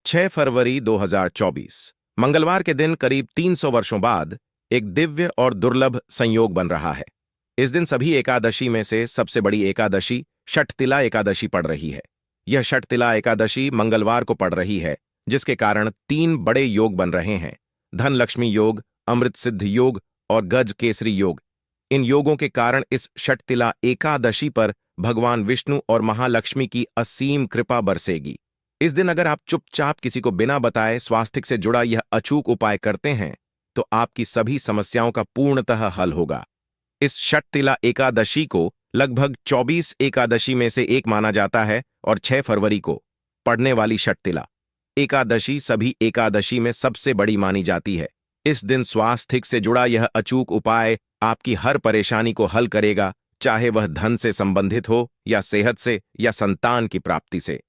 6 फरवरी 2024 मंगलवार के दिन करीब 300 वर्षों बाद एक दिव्य और दुर्लभ संयोग बन रहा है। इस दिन सभी एकादशी में से सबसे बड़ी एकादशी षठतिला एकादशी पड़ रही है। यह षठतिला एकादशी मंगलवार को पड़ रही है, जिसके कारण 3 बड़े योग बन रहे हैं: धन लक्ष्मी योग, अमृत सिद्ध योग और गज केसरी योग। इन योगों के कारण इस षठतिला एकादशी पर भगवान विष्णु और महालक्ष्मी की असीम कृपा बरसेगी। इस दिन अगर आप चुपचाप किसी को बिना बताए स्वास्थ्य से जुड़ा यह अचूक उपाय करते हैं तो आपकी सभी समस्याओं का पूर्णतः हल होगा। इस षठतिला एकादशी को लगभग 24 एकादशी में से एक माना जाता है और 6 फरवरी को पड़ने वाली षठतिला एकादशी सभी एकादशी में सबसे बड़ी मानी जाती है। इस दिन स्वास्थ्य से जुड़ा यह अचूक उपाय आपकी हर परेशानी को हल करेगा, चाहे वह धन से संबंधित हो या सेहत से या संतान की प्राप्ति से।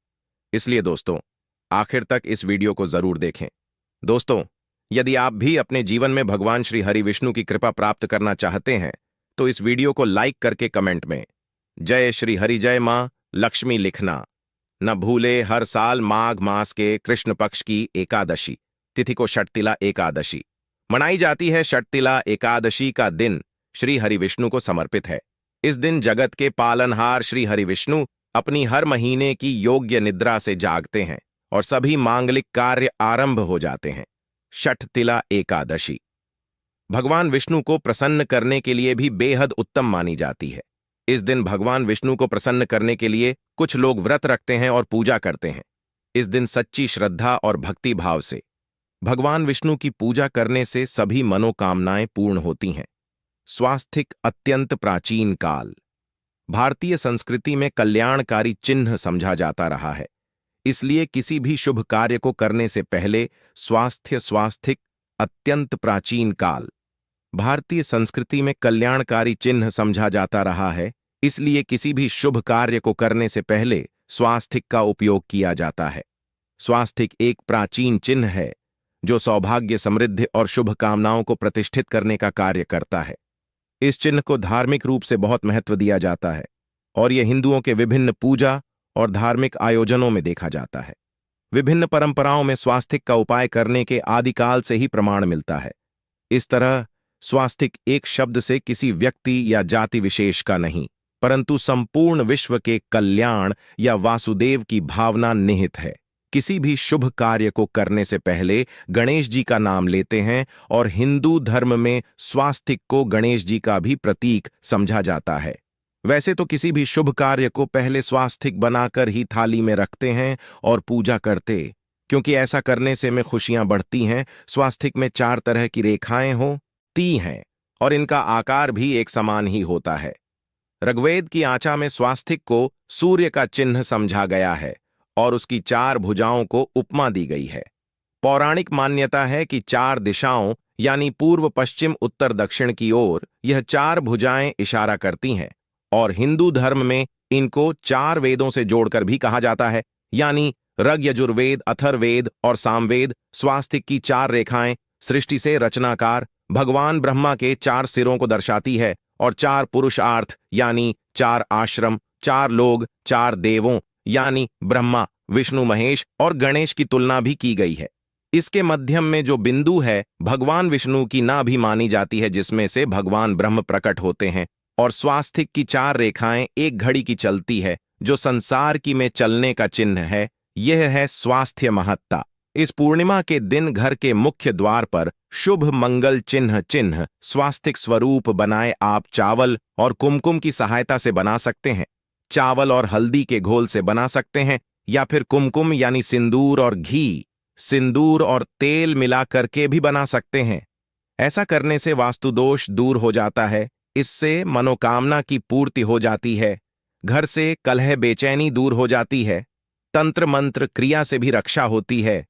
इसलिए दोस्तों, आखिर तक इस वीडियो को जरूर देखें। दोस्तों, यदि आप भी अपने जीवन में भगवान श्री हरि विष्णु की कृपा प्राप्त करना चाहते हैं तो इस वीडियो को लाइक करके कमेंट में जय श्री हरि जय मां लक्ष्मी लिखना न भूले। हर साल माघ मास के कृष्ण पक्ष की एकादशी तिथि को षठतिला एकादशी मनाई जाती है। षठतिला एकादशी का दिन श्री हरि विष्णु को समर्पित है। इस दिन जगत के पालनहार श्री हरि विष्णु अपनी हर महीने की योग्य निद्रा से जागते हैं और सभी मांगलिक कार्य आरंभ हो जाते हैं। षठतिला एकादशी भगवान विष्णु को प्रसन्न करने के लिए भी बेहद उत्तम मानी जाती है। इस दिन भगवान विष्णु को प्रसन्न करने के लिए कुछ लोग व्रत रखते हैं और पूजा करते हैं। इस दिन सच्ची श्रद्धा और भक्ति भाव से भगवान विष्णु की पूजा करने से सभी मनोकामनाएं पूर्ण होती हैं। स्वास्थिक अत्यंत प्राचीन काल भारतीय संस्कृति में कल्याणकारी चिन्ह समझा जाता रहा है। इसलिए किसी भी शुभ कार्य को करने से पहले स्वास्थिक अत्यंत प्राचीन काल भारतीय संस्कृति में कल्याणकारी चिन्ह समझा जाता रहा है। इसलिए किसी भी शुभ कार्य को करने से पहले स्वास्थिक का उपयोग किया जाता है। स्वास्थिक एक प्राचीन चिन्ह है जो सौभाग्य, समृद्धि और शुभ कामनाओं को प्रतिष्ठित करने का कार्य करता है। इस चिन्ह को धार्मिक रूप से बहुत महत्व दिया जाता है और यह हिंदुओं के विभिन्न पूजा और धार्मिक आयोजनों में देखा जाता है। विभिन्न परंपराओं में स्वास्थिक का उपाय करने के आदिकाल से ही प्रमाण मिलता है। इस तरह स्वास्थिक एक शब्द से किसी व्यक्ति या जाति विशेष का नहीं, परंतु संपूर्ण विश्व के कल्याण या वासुदेव की भावना निहित है। किसी भी शुभ कार्य को करने से पहले गणेश जी का नाम लेते हैं और हिंदू धर्म में स्वास्तिक को गणेश जी का भी प्रतीक समझा जाता है। वैसे तो किसी भी शुभ कार्य को पहले स्वास्तिक बनाकर ही थाली में रखते हैं और पूजा करते, क्योंकि ऐसा करने से में खुशियां बढ़ती हैं। स्वास्तिक में 4 तरह की रेखाएं होती हैं और इनका आकार भी एक समान ही होता है। ऋग्वेद की आचा में स्वास्तिक को सूर्य का चिन्ह समझा गया है और उसकी 4 भुजाओं को उपमा दी गई है। पौराणिक मान्यता है कि 4 दिशाओं यानी पूर्व, पश्चिम, उत्तर, दक्षिण की ओर यह 4 भुजाएं इशारा करती हैं और हिंदू धर्म में इनको 4 वेदों से जोड़कर भी कहा जाता है, यानी ऋग, यजुर्वेद, अथर्ववेद और सामवेद। स्वास्तिक की 4 रेखाएं सृष्टि से रचनाकार भगवान ब्रह्मा के 4 सिरों को दर्शाती है और 4 पुरुषार्थ यानी 4 आश्रम, 4 लोग, 4 देवों यानी ब्रह्मा, विष्णु, महेश और गणेश की तुलना भी की गई है। इसके मध्यम में जो बिंदु है भगवान विष्णु की नाभ भी मानी जाती है, जिसमें से भगवान ब्रह्म प्रकट होते हैं। और स्वास्तिक की 4 रेखाएं एक घड़ी की चलती है जो संसार की में चलने का चिन्ह है। यह है स्वास्थ्य महत्ता। इस पूर्णिमा के दिन घर के मुख्य द्वार पर शुभ मंगल चिन्ह स्वास्तिक स्वरूप बनाए आप चावल और कुमकुम की सहायता से बना सकते हैं। चावल और हल्दी के घोल से बना सकते हैं या फिर कुमकुम यानी सिंदूर और घी, सिंदूर और तेल मिला करके भी बना सकते हैं। ऐसा करने से वास्तु दोष दूर हो जाता है। इससे मनोकामना की पूर्ति हो जाती है। घर से कलह, बेचैनी दूर हो जाती है। तंत्र मंत्र क्रिया से भी रक्षा होती है।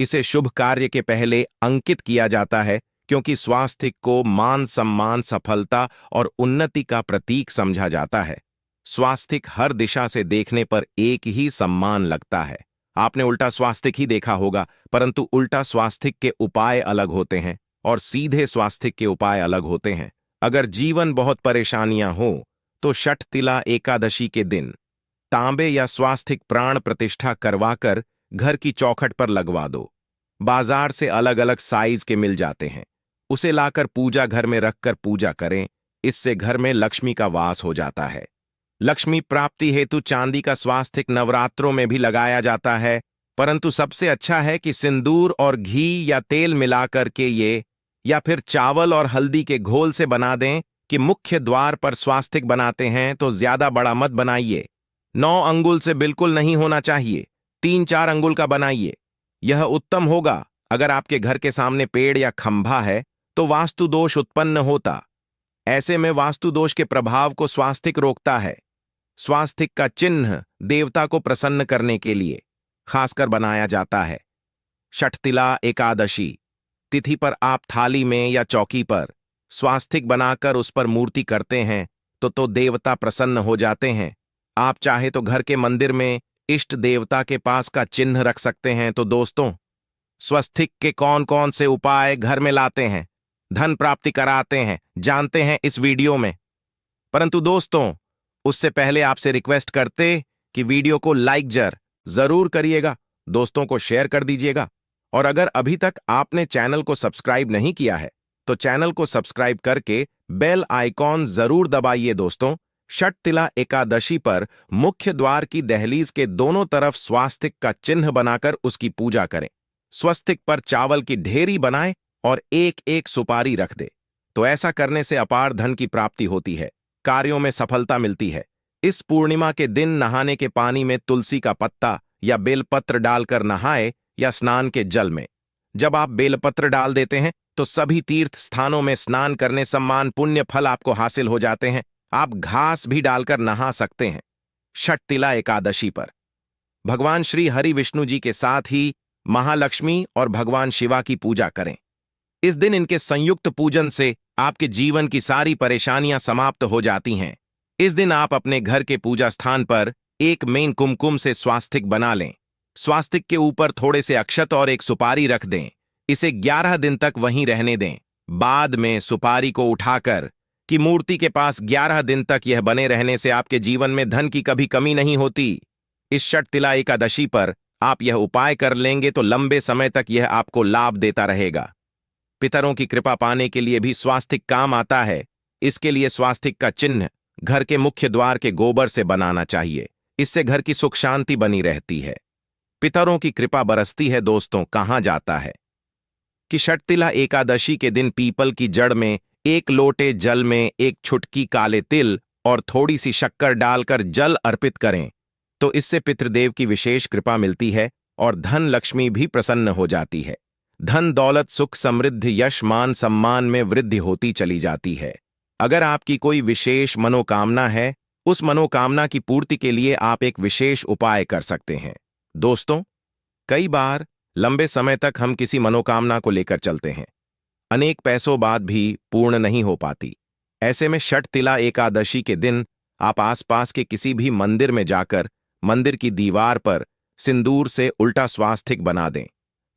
इसे शुभ कार्य के पहले अंकित किया जाता है क्योंकि स्वास्तिक को मान, सम्मान, सफलता और उन्नति का प्रतीक समझा जाता है। स्वास्तिक हर दिशा से देखने पर एक ही सम्मान लगता है। आपने उल्टा स्वास्तिक ही देखा होगा, परंतु उल्टा स्वास्तिक के उपाय अलग होते हैं और सीधे स्वास्तिक के उपाय अलग होते हैं। अगर जीवन बहुत परेशानियां हो तो षठतिला एकादशी के दिन तांबे या स्वास्तिक प्राण प्रतिष्ठा करवाकर घर की चौखट पर लगवा दो। बाजार से अलग अलग साइज के मिल जाते हैं। उसे लाकर पूजा घर में रखकर पूजा करें। इससे घर में लक्ष्मी का वास हो जाता है। लक्ष्मी प्राप्ति हेतु चांदी का स्वास्तिक नवरात्रों में भी लगाया जाता है, परंतु सबसे अच्छा है कि सिंदूर और घी या तेल मिलाकर के ये, या फिर चावल और हल्दी के घोल से बना दें कि मुख्य द्वार पर स्वास्तिक बनाते हैं तो ज्यादा बड़ा मत बनाइए। 9 अंगुल से बिल्कुल नहीं होना चाहिए, 3-4 अंगुल का बनाइए। यह उत्तम होगा। अगर आपके घर के सामने पेड़ या खंभा है तो वास्तु दोष उत्पन्न होता। ऐसे में वास्तु दोष के प्रभाव को स्वास्तिक रोकता है। स्वास्तिक का चिन्ह देवता को प्रसन्न करने के लिए खासकर बनाया जाता है। षठतिला एकादशी तिथि पर आप थाली में या चौकी पर स्वास्तिक बनाकर उस पर मूर्ति करते हैं तो देवता प्रसन्न हो जाते हैं। आप चाहे तो घर के मंदिर में इष्ट देवता के पास का चिन्ह रख सकते हैं। तो दोस्तों, स्वास्तिक के कौन कौन से उपाय घर में लाते हैं, धन प्राप्ति कराते हैं, जानते हैं इस वीडियो में। परंतु दोस्तों, उससे पहले आपसे रिक्वेस्ट करते कि वीडियो को लाइक जरूर करिएगा, दोस्तों को शेयर कर दीजिएगा, और अगर अभी तक आपने चैनल को सब्सक्राइब नहीं किया है तो चैनल को सब्सक्राइब करके बेल आइकॉन जरूर दबाइए। दोस्तों, षठतिला एकादशी पर मुख्य द्वार की दहलीज के दोनों तरफ स्वास्तिक का चिन्ह बनाकर उसकी पूजा करें। स्वस्तिक पर चावल की ढेरी बनाएं और एक एक सुपारी रख दे। तो ऐसा करने से अपार धन की प्राप्ति होती है, कार्यों में सफलता मिलती है। इस पूर्णिमा के दिन नहाने के पानी में तुलसी का पत्ता या बेलपत्र डालकर नहाए या स्नान के जल में। जब आप बेलपत्र डाल देते हैं तो सभी तीर्थ स्थानों में स्नान करने सम्मान पुण्य फल आपको हासिल हो जाते हैं। आप घास भी डालकर नहा सकते हैं। षठतिला एकादशी पर भगवान श्री हरि विष्णु जी के साथ ही महालक्ष्मी और भगवान शिवा की पूजा करें। इस दिन इनके संयुक्त पूजन से आपके जीवन की सारी परेशानियां समाप्त हो जाती हैं। इस दिन आप अपने घर के पूजा स्थान पर एक मेन कुमकुम से स्वास्तिक बना लें। स्वास्तिक के ऊपर थोड़े से अक्षत और एक सुपारी रख दें। इसे 11 दिन तक वहीं रहने दें। बाद में सुपारी को उठाकर कि मूर्ति के पास 11 दिन तक यह बने रहने से आपके जीवन में धन की कभी कमी नहीं होती। इस षठतिला एकादशी पर आप यह उपाय कर लेंगे तो लंबे समय तक यह आपको लाभ देता रहेगा। पितरों की कृपा पाने के लिए भी स्वास्तिक काम आता है। इसके लिए स्वास्तिक का चिन्ह घर के मुख्य द्वार के गोबर से बनाना चाहिए। इससे घर की सुख शांति बनी रहती है, पितरों की कृपा बरसती है। दोस्तों, कहा जाता है कि षठतिला एकादशी के दिन पीपल की जड़ में 1 लोटे जल में 1 छुटकी काले तिल और थोड़ी सी शक्कर डालकर जल अर्पित करें तो इससे पितृदेव की विशेष कृपा मिलती है और धन लक्ष्मी भी प्रसन्न हो जाती है। धन दौलत सुख समृद्धि यश मान सम्मान में वृद्धि होती चली जाती है। अगर आपकी कोई विशेष मनोकामना है, उस मनोकामना की पूर्ति के लिए आप एक विशेष उपाय कर सकते हैं। दोस्तों, कई बार लंबे समय तक हम किसी मनोकामना को लेकर चलते हैं, अनेक पैसों बाद भी पूर्ण नहीं हो पाती। ऐसे में षठतिला एकादशी के दिन आप आसपास के किसी भी मंदिर में जाकर मंदिर की दीवार पर सिंदूर से उल्टा स्वास्तिक बना दें।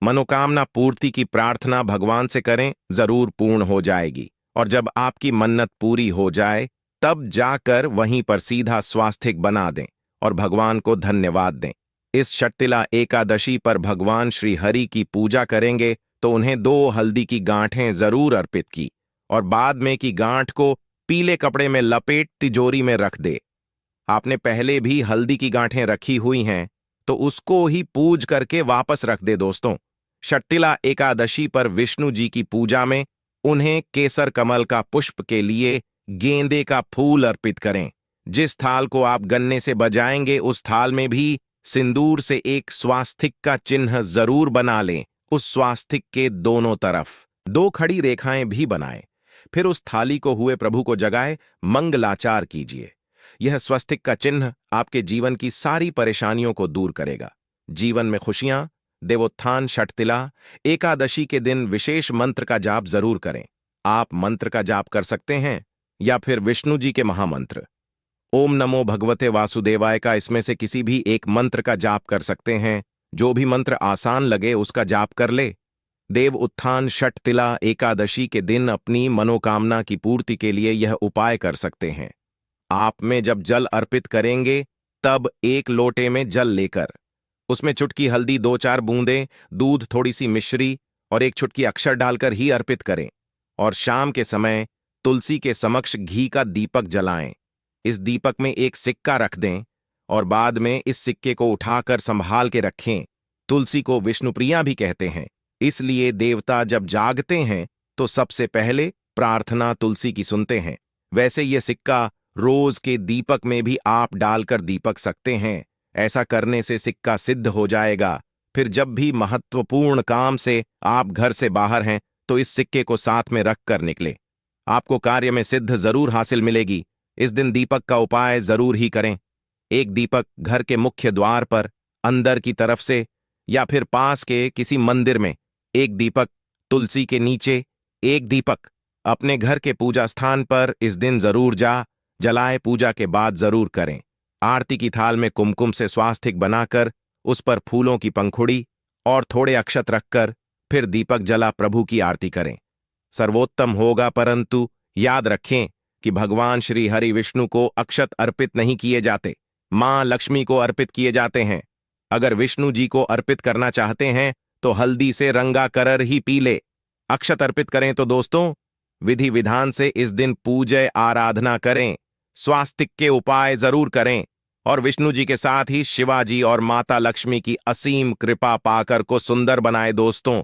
मनोकामना पूर्ति की प्रार्थना भगवान से करें, जरूर पूर्ण हो जाएगी। और जब आपकी मन्नत पूरी हो जाए तब जाकर वहीं पर सीधा स्वास्तिक बना दें और भगवान को धन्यवाद दें। इस षठतिला एकादशी पर भगवान श्री हरि की पूजा करेंगे तो उन्हें 2 हल्दी की गांठें जरूर अर्पित की और बाद में की गांठ को पीले कपड़े में लपेट तिजोरी में रख दे। आपने पहले भी हल्दी की गांठें रखी हुई हैं तो उसको ही पूज करके वापस रख दे। दोस्तों, षठतिला एकादशी पर विष्णु जी की पूजा में उन्हें केसर कमल का पुष्प के लिए गेंदे का फूल अर्पित करें। जिस थाल को आप गन्ने से बजाएंगे उस थाल में भी सिंदूर से एक स्वास्तिक का चिन्ह जरूर बना लें। उस स्वास्तिक के दोनों तरफ 2 खड़ी रेखाएं भी बनाएं। फिर उस थाली को हुए प्रभु को जगाए मंगलाचार कीजिए। यह स्वस्तिक का चिन्ह आपके जीवन की सारी परेशानियों को दूर करेगा। जीवन में खुशियां, देवोत्थान। षठतिला एकादशी के दिन विशेष मंत्र का जाप जरूर करें। आप मंत्र का जाप कर सकते हैं या फिर विष्णु जी के महामंत्र ओम नमो भगवते वासुदेवाय का इसमें से किसी भी एक मंत्र का जाप कर सकते हैं। जो भी मंत्र आसान लगे उसका जाप कर ले। देव उत्थान षठतिला एकादशी के दिन अपनी मनोकामना की पूर्ति के लिए यह उपाय कर सकते हैं। आप में जब जल अर्पित करेंगे तब 1 लोटे में जल लेकर उसमें चुटकी हल्दी, 2-4 बूंदें दूध, थोड़ी सी मिश्री और एक चुटकी अक्षर डालकर ही अर्पित करें। और शाम के समय तुलसी के समक्ष घी का दीपक जलाएं। इस दीपक में एक सिक्का रख दें और बाद में इस सिक्के को उठाकर संभाल के रखें। तुलसी को विष्णुप्रिया भी कहते हैं, इसलिए देवता जब जागते हैं तो सबसे पहले प्रार्थना तुलसी की सुनते हैं। वैसे ये सिक्का रोज के दीपक में भी आप डालकर दीपक सकते हैं। ऐसा करने से सिक्का सिद्ध हो जाएगा। फिर जब भी महत्वपूर्ण काम से आप घर से बाहर हैं तो इस सिक्के को साथ में रख कर निकले। आपको कार्य में सिद्ध जरूर हासिल मिलेगी। इस दिन दीपक का उपाय जरूर ही करें। एक दीपक घर के मुख्य द्वार पर अंदर की तरफ से या फिर पास के किसी मंदिर में, एक दीपक तुलसी के नीचे, एक दीपक अपने घर के पूजा स्थान पर इस दिन जरूर जलाए। पूजा के बाद जरूर करें। आरती की थाल में कुमकुम से स्वास्तिक बनाकर उस पर फूलों की पंखुड़ी और थोड़े अक्षत रखकर फिर दीपक जला प्रभु की आरती करें। सर्वोत्तम होगा, परंतु याद रखें कि भगवान श्री हरि विष्णु को अक्षत अर्पित नहीं किए जाते, मां लक्ष्मी को अर्पित किए जाते हैं। अगर विष्णु जी को अर्पित करना चाहते हैं तो हल्दी से रंगा करर ही पी ले। अक्षत अर्पित करें तो दोस्तों विधि विधान से इस दिन पूजय आराधना करें, स्वास्तिक के उपाय जरूर करें और विष्णु जी के साथ ही शिवाजी और माता लक्ष्मी की असीम कृपा पाकर को सुंदर बनाए। दोस्तों,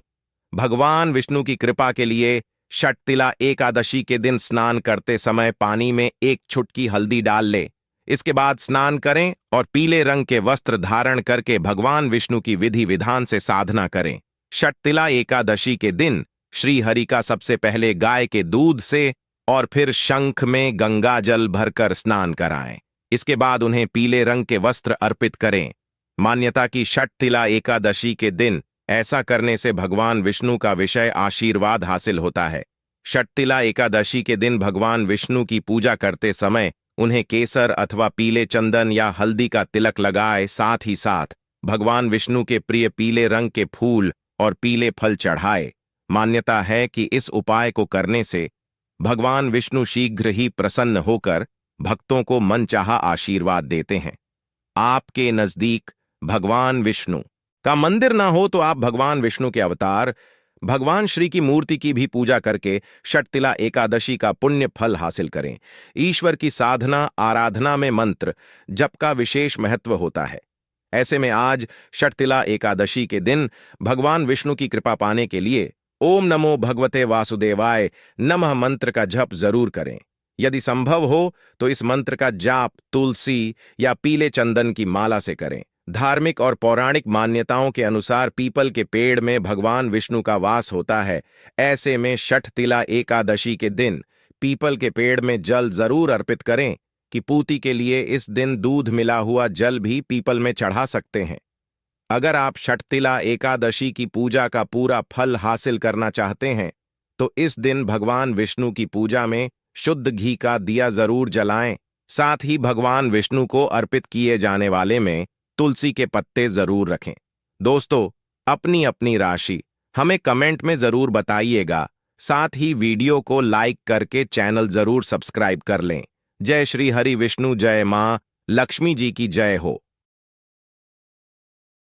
भगवान विष्णु की कृपा के लिए षटतिला एकादशी के दिन स्नान करते समय पानी में एक चुटकी हल्दी डाल ले। इसके बाद स्नान करें और पीले रंग के वस्त्र धारण करके भगवान विष्णु की विधि विधान से साधना करें। षटतिला एकादशी के दिन श्री हरि का सबसे पहले गाय के दूध से और फिर शंख में गंगा जल भरकर स्नान कराएं। इसके बाद उन्हें पीले रंग के वस्त्र अर्पित करें। मान्यता की षटतिला एकादशी के दिन ऐसा करने से भगवान विष्णु का विषय आशीर्वाद हासिल होता है। षटतिला एकादशी के दिन भगवान विष्णु की पूजा करते समय उन्हें केसर अथवा पीले चंदन या हल्दी का तिलक लगाए। साथ ही साथ भगवान विष्णु के प्रिय पीले रंग के फूल और पीले फल चढ़ाए। मान्यता है कि इस उपाय को करने से भगवान विष्णु शीघ्र ही प्रसन्न होकर भक्तों को मनचाहा आशीर्वाद देते हैं। आपके नजदीक भगवान विष्णु का मंदिर ना हो तो आप भगवान विष्णु के अवतार भगवान श्री की मूर्ति की भी पूजा करके षटतिला एकादशी का पुण्य फल हासिल करें। ईश्वर की साधना आराधना में मंत्र जप का विशेष महत्व होता है। ऐसे में आज षटतिला एकादशी के दिन भगवान विष्णु की कृपा पाने के लिए ओम नमो भगवते वासुदेवाय नमः मंत्र का जप जरूर करें। यदि संभव हो तो इस मंत्र का जाप तुलसी या पीले चंदन की माला से करें। धार्मिक और पौराणिक मान्यताओं के अनुसार पीपल के पेड़ में भगवान विष्णु का वास होता है। ऐसे में षटतिला एकादशी के दिन पीपल के पेड़ में जल जरूर अर्पित करें कि पूर्ति के लिए इस दिन दूध मिला हुआ जल भी पीपल में चढ़ा सकते हैं। अगर आप षटतिला एकादशी की पूजा का पूरा फल हासिल करना चाहते हैं तो इस दिन भगवान विष्णु की पूजा में शुद्ध घी का दिया जरूर जलाएं। साथ ही भगवान विष्णु को अर्पित किए जाने वाले में तुलसी के पत्ते जरूर रखें। दोस्तों, अपनी अपनी राशि हमें कमेंट में जरूर बताइएगा। साथ ही वीडियो को लाइक करके चैनल जरूर सब्सक्राइब कर लें। जय श्री हरि विष्णु, जय मां लक्ष्मी जी की जय हो।